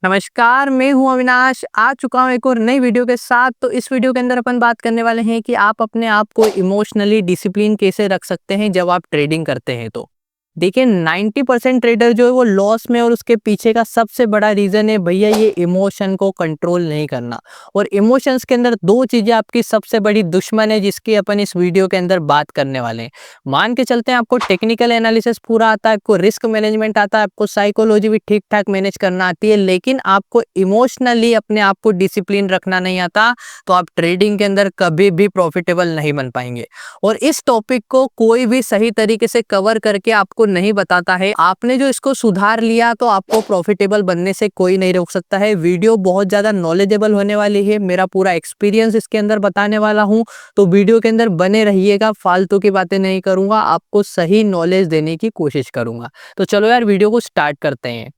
नमस्कार, मैं हूँ अविनाश। आ चुका हूँ एक और नई वीडियो के साथ। तो इस वीडियो के अंदर अपन बात करने वाले हैं कि आप अपने आप को इमोशनली डिसिप्लिन कैसे रख सकते हैं जब आप ट्रेडिंग करते हैं। तो देखिए 90% ट्रेडर जो है वो लॉस में, और उसके पीछे का सबसे बड़ा रीजन है भैया ये इमोशन को कंट्रोल नहीं करना। और इमोशंस के अंदर दो चीजें आपकी सबसे बड़ी दुश्मन है जिसकी अपन इस वीडियो के अंदर बात करने वाले हैं। मान के चलते हैं आपको टेक्निकल एनालिसिस पूरा आता है, आपको रिस्क मैनेजमेंट आता है, आपको साइकोलॉजी भी ठीक ठाक मैनेज करना आती है, लेकिन आपको इमोशनली अपने आप को डिसिप्लिन रखना नहीं आता, तो आप ट्रेडिंग के अंदर कभी भी प्रॉफिटेबल नहीं बन पाएंगे। और इस टॉपिक को कोई भी सही तरीके से कवर करके आपको नहीं बताता है। आपने जो इसको सुधार लिया तो आपको प्रॉफिटेबल बनने से कोई नहीं रोक सकता है। वीडियो बहुत ज्यादा नॉलेजेबल होने वाली है, मेरा पूरा एक्सपीरियंस इसके अंदर बताने वाला हूँ। तो वीडियो के अंदर बने रहिएगा, फालतू की बातें नहीं करूंगा, आपको सही नॉलेज देने की कोशिश करूंगा। तो चलो यार वीडियो को स्टार्ट करते हैं।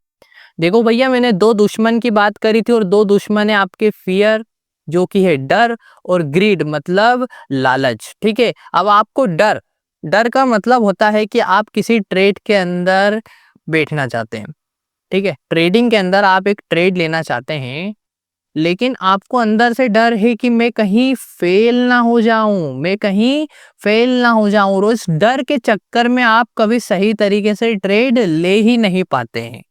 देखो भैया, मैंने दो दुश्मन की बात करी थी, और दो दुश्मन है आपके फियर जो कि है डर, और ग्रीड मतलब लालच। ठीक है, अब आपको डर, डर का मतलब होता है कि आप किसी ट्रेड के अंदर बैठना चाहते हैं। ठीक है, ट्रेडिंग के अंदर आप एक ट्रेड लेना चाहते हैं, लेकिन आपको अंदर से डर है कि मैं कहीं फेल ना हो जाऊं, मैं कहीं फेल ना हो जाऊं। और उस डर के चक्कर में आप कभी सही तरीके से ट्रेड ले ही नहीं पाते हैं।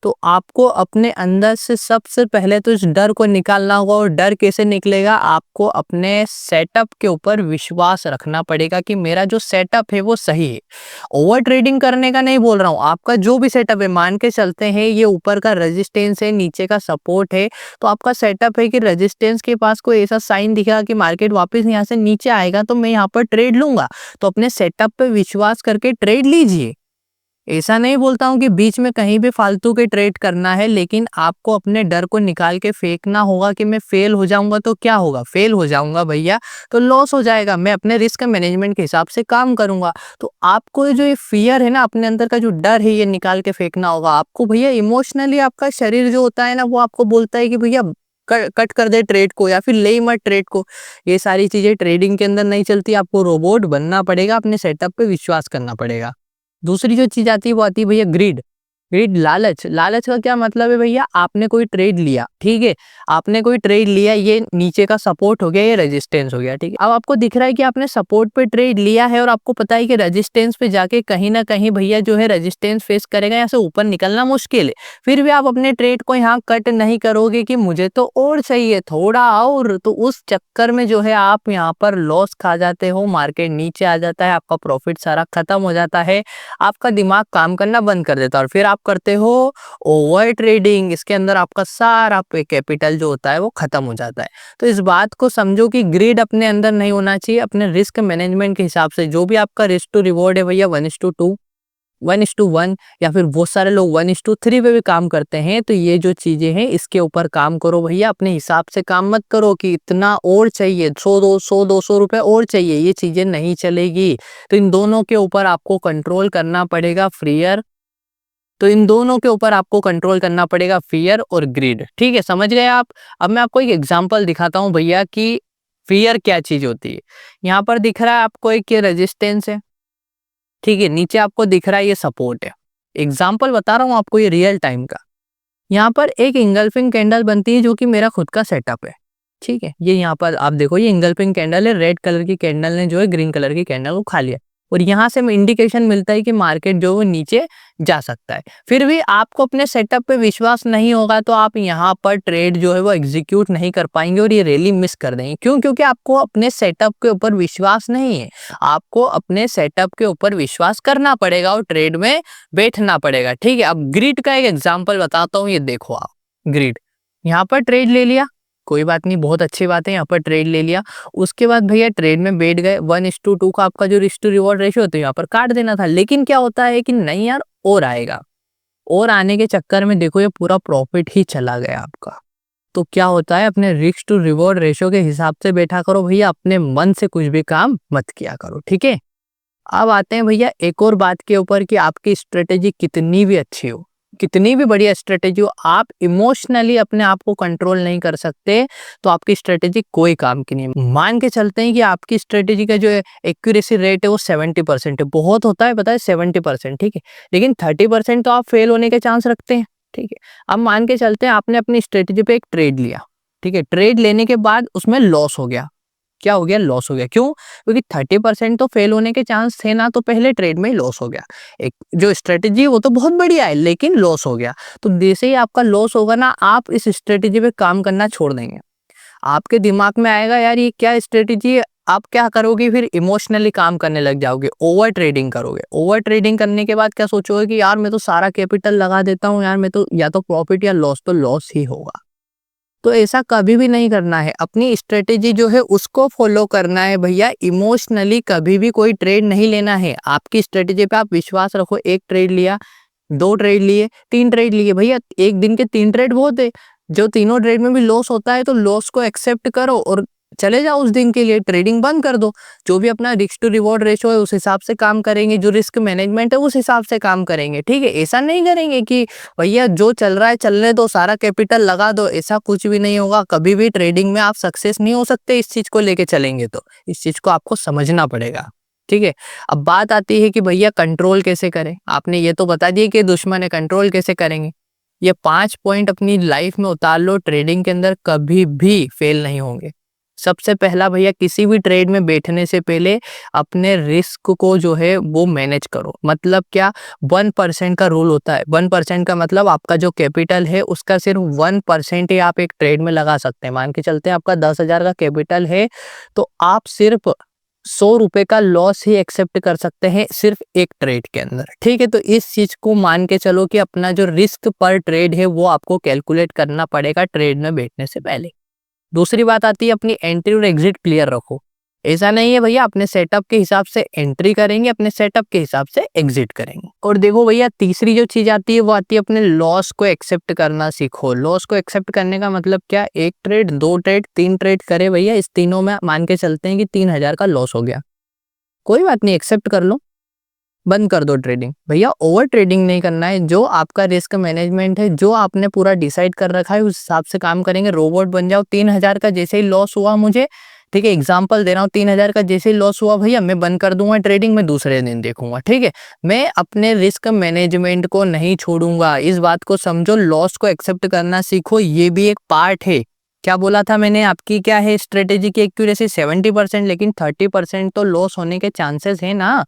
तो आपको अपने अंदर से सबसे पहले तो इस डर को निकालना होगा। और डर कैसे निकलेगा? आपको अपने सेटअप के ऊपर विश्वास रखना पड़ेगा कि मेरा जो सेटअप है वो सही है। ओवर ट्रेडिंग करने का नहीं बोल रहा हूँ, आपका जो भी सेटअप है, मान के चलते हैं ये ऊपर का रेजिस्टेंस है, नीचे का सपोर्ट है, तो आपका सेटअप है कि रेजिस्टेंस के पास कोई ऐसा साइन दिखेगा कि मार्केट वापस यहाँ से नीचे आएगा तो मैं यहाँ पर ट्रेड लूंगा। तो अपने सेटअप पे विश्वास करके ट्रेड लीजिए। ऐसा नहीं बोलता हूँ कि बीच में कहीं भी फालतू के ट्रेड करना है, लेकिन आपको अपने डर को निकाल के फेंकना होगा कि मैं फेल हो जाऊंगा तो क्या होगा? फेल हो जाऊंगा भैया तो लॉस हो जाएगा, मैं अपने रिस्क मैनेजमेंट के हिसाब से काम करूंगा। तो आपको जो ये फियर है ना, अपने अंदर का जो डर है, ये निकाल के फेंकना होगा आपको। भैया इमोशनली आपका शरीर जो होता है ना, वो आपको बोलता है कि भैया कट कर दे ट्रेड को, या फिर ले मत ट्रेड को। ये सारी चीजें ट्रेडिंग के अंदर नहीं चलती, आपको रोबोट बनना पड़ेगा, अपने सेटअप पे विश्वास करना पड़ेगा। दूसरी जो चीज आती है वो आती है भैया ग्रीड। ग्रीड लालच। लालच का क्या मतलब है भैया? आपने कोई ट्रेड लिया, ठीक है, आपने कोई ट्रेड लिया, ये नीचे का सपोर्ट हो गया, ये रेजिस्टेंस हो गया, ठीक है। अब आपको दिख रहा है कि आपने सपोर्ट पे ट्रेड लिया है, और आपको पता है कि रेजिस्टेंस पे जाके कहीं ना कहीं भैया जो है रेजिस्टेंस फेस करेगा, यहाँ से ऊपर निकलना मुश्किल है। फिर भी आप अपने ट्रेड को यहाँ कट नहीं करोगे कि मुझे तो और चाहिए थोड़ा और, तो उस चक्कर में जो है आप यहाँ पर लॉस खा जाते हो, मार्केट नीचे आ जाता है, आपका प्रॉफिट सारा खत्म हो जाता है, आपका दिमाग काम करना बंद कर देता है, और फिर आप करते हो ओवर ट्रेडिंग। इसके अंदर आपका सारा कैपिटल जो होता है वो खत्म हो जाता है। तो इस बात को समझो कि ग्रीड अपने अंदर नहीं होना चाहिए। अपने रिस्क मैनेजमेंट के हिसाब से जो भी आपका रिस्क टू रिवॉर्ड है भैया 1:2, 1:1, या फिर बहुत सारे लोग 1:3 पे भी काम करते हैं। तो ये जो चीजें हैं इसके ऊपर काम करो भैया, अपने हिसाब से काम मत करो कि इतना और चाहिए, 100 200 200 रुपए और चाहिए, ये चीजें नहीं चलेगी। तो इन दोनों के ऊपर आपको कंट्रोल करना पड़ेगा, फियर। तो इन दोनों के ऊपर आपको कंट्रोल करना पड़ेगा, फियर और ग्रीड। ठीक है, समझ गए आप? अब मैं आपको एक एग्जांपल दिखाता हूँ भैया कि फियर क्या चीज होती है। यहाँ पर दिख रहा है आपको एक ये रेजिस्टेंस है, ठीक है, नीचे आपको दिख रहा है ये सपोर्ट है। एग्जाम्पल बता रहा हूँ आपको, ये रियल टाइम का। यहाँ पर एक इंगल्फिंग कैंडल बनती है जो कि मेरा खुद का सेटअप है, ठीक है। ये यहाँ पर आप देखो, ये इंगल्फिंग कैंडल है, रेड कलर की कैंडल ने जो है ग्रीन कलर की कैंडल को खा लिया, और यहाँ से इंडिकेशन मिलता है कि मार्केट जो है वो नीचे जा सकता है। फिर भी आपको अपने सेटअप पे विश्वास नहीं होगा तो आप यहाँ पर ट्रेड जो है वो एग्जीक्यूट नहीं कर पाएंगे, और ये रैली मिस कर देंगे। क्यों? क्योंकि आपको अपने सेटअप के ऊपर विश्वास नहीं है। आपको अपने सेटअप के ऊपर विश्वास करना पड़ेगा और ट्रेड में बैठना पड़ेगा, ठीक है। अब ग्रिड का एक एग्जाम्पल बताता हूँ, ये देखो आप, ग्रिड यहाँ पर ट्रेड ले लिया, कोई बात नहीं, बहुत अच्छी बात है, यहाँ पर ट्रेड ले लिया। उसके बाद भैया ट्रेड में बैठ गए, 1:2 का आपका जो रिस्क टू रिवॉर्ड रेशियो होता है यहाँ पर काट देना था। लेकिन क्या होता है कि नहीं यार, और आएगा, और आने के चक्कर में देखो ये पूरा प्रॉफिट ही चला गया आपका। तो क्या होता है, अपने रिस्क टू रिवॉर्ड रेशियो के हिसाब से बैठा करो भैया, अपने मन से कुछ भी काम मत किया करो, ठीक है। अब आते हैं भैया एक और बात के ऊपर कि आपकी स्ट्रेटेजी कितनी भी अच्छी हो, कितनी भी बढ़िया स्ट्रेटेजी हो, आप इमोशनली अपने आप को कंट्रोल नहीं कर सकते तो आपकी स्ट्रेटेजी कोई काम की नहीं है। मान के चलते हैं कि आपकी स्ट्रेटेजी का जो एक्यूरेसी रेट है वो 70% है, बहुत होता है पता है 70%, ठीक है, लेकिन 30% तो आप फेल होने के चांस रखते हैं। ठीक है। अब मान के चलते हैं आपने अपनी स्ट्रेटेजी पे एक ट्रेड लिया, ठीक है। ट्रेड लेने के बाद उसमें लॉस हो गया। क्या हो गया? लॉस हो गया। क्यों? क्योंकि 30% तो फेल होने के चांस थे ना, तो पहले ट्रेड में ही लॉस हो गया। एक जो स्ट्रेटेजी है वो तो बहुत बढ़िया है, लेकिन लॉस हो गया। तो जैसे ही आपका लॉस होगा ना, आप इस स्ट्रेटेजी पे काम करना छोड़ देंगे। आपके दिमाग में आएगा यार ये क्या स्ट्रेटेजी है। आप क्या करोगे? फिर इमोशनली काम करने लग जाओगे, ओवर ट्रेडिंग करोगे। ओवर ट्रेडिंग करने के बाद क्या सोचोगे कि यार मैं तो सारा कैपिटल लगा देता हूँ यार, मैं तो या तो प्रॉफिट या लॉस, तो लॉस ही होगा। तो ऐसा कभी भी नहीं करना है। अपनी स्ट्रेटेजी जो है उसको फॉलो करना है भैया। इमोशनली कभी भी कोई ट्रेड नहीं लेना है। आपकी स्ट्रेटेजी पे आप विश्वास रखो। एक ट्रेड लिया, दो ट्रेड लिए, तीन ट्रेड लिए, भैया एक दिन के तीन ट्रेड बहुत है। जो तीनों ट्रेड में भी लॉस होता है तो लॉस को एक्सेप्ट करो और चले जाओ। उस दिन के लिए ट्रेडिंग बंद कर दो। जो भी अपना रिस्क टू रिवॉर्ड रेशो है उस हिसाब से काम करेंगे, जो रिस्क मैनेजमेंट है उस हिसाब से काम करेंगे, ठीक है। ऐसा नहीं करेंगे कि भैया जो चल रहा है चलने दो, सारा कैपिटल लगा दो। ऐसा कुछ भी नहीं होगा। कभी भी ट्रेडिंग में आप सक्सेस नहीं हो सकते इस चीज को लेके चलेंगे तो। इस चीज को आपको समझना पड़ेगा, ठीक है। अब बात आती है कि भैया कंट्रोल कैसे करें। आपने ये तो बता दिया कि दुश्मन है, कंट्रोल कैसे करेंगे। ये 5 पॉइंट अपनी लाइफ में उतार लो, ट्रेडिंग के अंदर कभी भी फेल नहीं होंगे। सबसे पहला भैया, किसी भी ट्रेड में बैठने से पहले अपने रिस्क को जो है वो मैनेज करो। मतलब क्या? 1% का रूल होता है। 1% का मतलब आपका जो कैपिटल है उसका सिर्फ 1% ही आप एक ट्रेड में लगा सकते हैं। मान के चलते हैं आपका 10,000 का कैपिटल है, तो आप सिर्फ 100 रुपए का लॉस ही एक्सेप्ट कर सकते हैं सिर्फ एक ट्रेड के अंदर, ठीक है। तो इस चीज को मान के चलो कि अपना जो रिस्क पर ट्रेड है वो आपको कैलकुलेट करना पड़ेगा ट्रेड में बैठने से पहले। दूसरी बात आती है, अपनी एंट्री और एग्जिट क्लियर रखो। ऐसा नहीं है भैया अपने सेटअप के हिसाब से एंट्री करेंगे, अपने सेटअप के हिसाब से एग्जिट करेंगे। और देखो भैया, तीसरी जो चीज आती है वो आती है अपने लॉस को एक्सेप्ट करना सीखो। लॉस को एक्सेप्ट करने का मतलब क्या? एक ट्रेड, दो ट्रेड, तीन ट्रेड करे भैया, इस तीनों में मान के चलते हैं कि 3,000 का लॉस हो गया, कोई बात नहीं, एक्सेप्ट कर लो, बंद कर दो ट्रेडिंग। भैया ओवर ट्रेडिंग नहीं करना है। जो आपका रिस्क मैनेजमेंट है, जो आपने पूरा डिसाइड कर रखा है उस हिसाब से काम करेंगे। रोबोट बन जाओ। 3,000 का जैसे ही लॉस हुआ मुझे, ठीक है, एग्जांपल दे रहा हूँ, 3,000 का जैसे ही लॉस हुआ भैया मैं बंद कर दूंगा ट्रेडिंग में, दूसरे दिन देखूंगा, ठीक है। मैं अपने रिस्क मैनेजमेंट को नहीं छोड़ूंगा। इस बात को समझो, लॉस को एक्सेप्ट करना सीखो, ये भी एक पार्ट है। क्या बोला था मैंने? आपकी क्या है स्ट्रेटेजी की एक्यूरेसी 70%, लेकिन 30% तो लॉस होने के चांसेस है ना।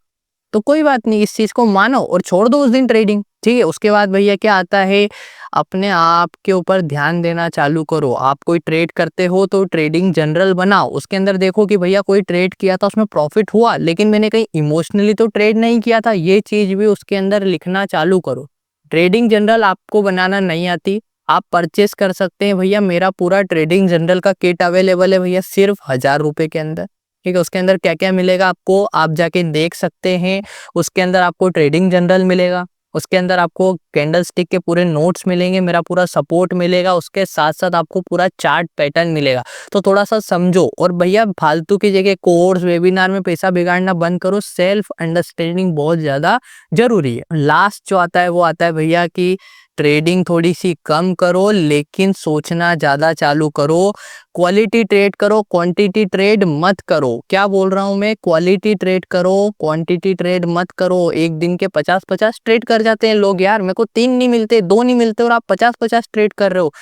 तो कोई बात नहीं, इस चीज को मानो और छोड़ दो उस दिन ट्रेडिंग, ठीक है। उसके बाद भैया क्या आता है, अपने आप के ऊपर ध्यान देना चालू करो। आप कोई ट्रेड करते हो तो ट्रेडिंग जनरल बनाओ। उसके अंदर देखो कि भैया कोई ट्रेड किया था उसमें प्रॉफिट हुआ, लेकिन मैंने कहीं इमोशनली तो ट्रेड नहीं किया था, ये चीज भी उसके अंदर लिखना चालू करो। ट्रेडिंग जनरल आपको बनाना नहीं आती, आप परचेस कर सकते हैं भैया। मेरा पूरा ट्रेडिंग जनरल का किट अवेलेबल है भैया, सिर्फ 1,000 रुपए के अंदर, ठीक है। उसके अंदर क्या क्या मिलेगा आपको आप जाके देख सकते हैं। उसके अंदर आपको ट्रेडिंग जनरल मिलेगा, उसके अंदर आपको कैंडल स्टिक के पूरे नोट्स मिलेंगे, मेरा पूरा सपोर्ट मिलेगा, उसके साथ साथ आपको पूरा चार्ट पैटर्न मिलेगा। तो थोड़ा सा समझो। और भैया फालतू की जगह कोर्स वेबिनार में पैसा बिगाड़ना बंद करो। सेल्फ अंडरस्टैंडिंग बहुत ज्यादा जरूरी है। लास्ट जो आता है वो आता है भैया कि ट्रेडिंग थोड़ी सी कम करो, लेकिन सोचना ज्यादा चालू करो। क्वालिटी ट्रेड करो, क्वांटिटी ट्रेड मत करो। क्या बोल रहा हूं मैं? क्वालिटी ट्रेड करो, क्वांटिटी ट्रेड मत करो। एक दिन के 50-50 ट्रेड कर जाते हैं लोग। यार मेरे को 3 नहीं मिलते, 2 नहीं मिलते, और आप 50-50 ट्रेड कर रहे हो।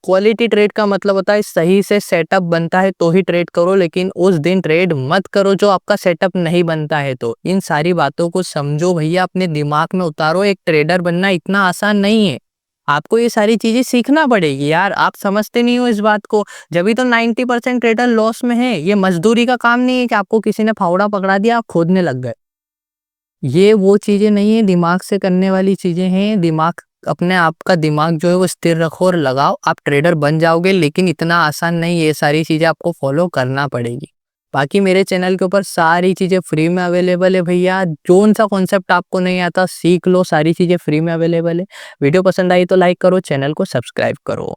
क्वालिटी ट्रेड का मतलब होता है सही से सेटअप बनता है तो ही ट्रेड करो, लेकिन उस दिन ट्रेड मत करो जो आपका सेटअप नहीं बनता है। तो इन सारी बातों को समझो भैया, अपने दिमाग में उतारो। एक ट्रेडर बनना इतना आसान नहीं है, आपको ये सारी चीजें सीखना पड़ेगी यार। आप समझते नहीं हो इस बात को, जब तो 90% ट्रेडर लॉस में है। ये मजदूरी का काम नहीं है कि आपको किसी ने फावड़ा पकड़ा दिया आप खोदने लग गए। ये वो चीजें नहीं है, दिमाग से करने वाली चीजें हैं। दिमाग, अपने आप का दिमाग जो है वो स्थिर रखो और लगाओ, आप ट्रेडर बन जाओगे। लेकिन इतना आसान नहीं है, ये सारी चीजें आपको फॉलो करना पड़ेगी। बाकी मेरे चैनल के ऊपर सारी चीजें फ्री में अवेलेबल है भैया। जोन सा कॉन्सेप्ट आपको नहीं आता सीख लो, सारी चीजें फ्री में अवेलेबल है। वीडियो पसंद आई तो लाइक करो, चैनल को सब्सक्राइब करो।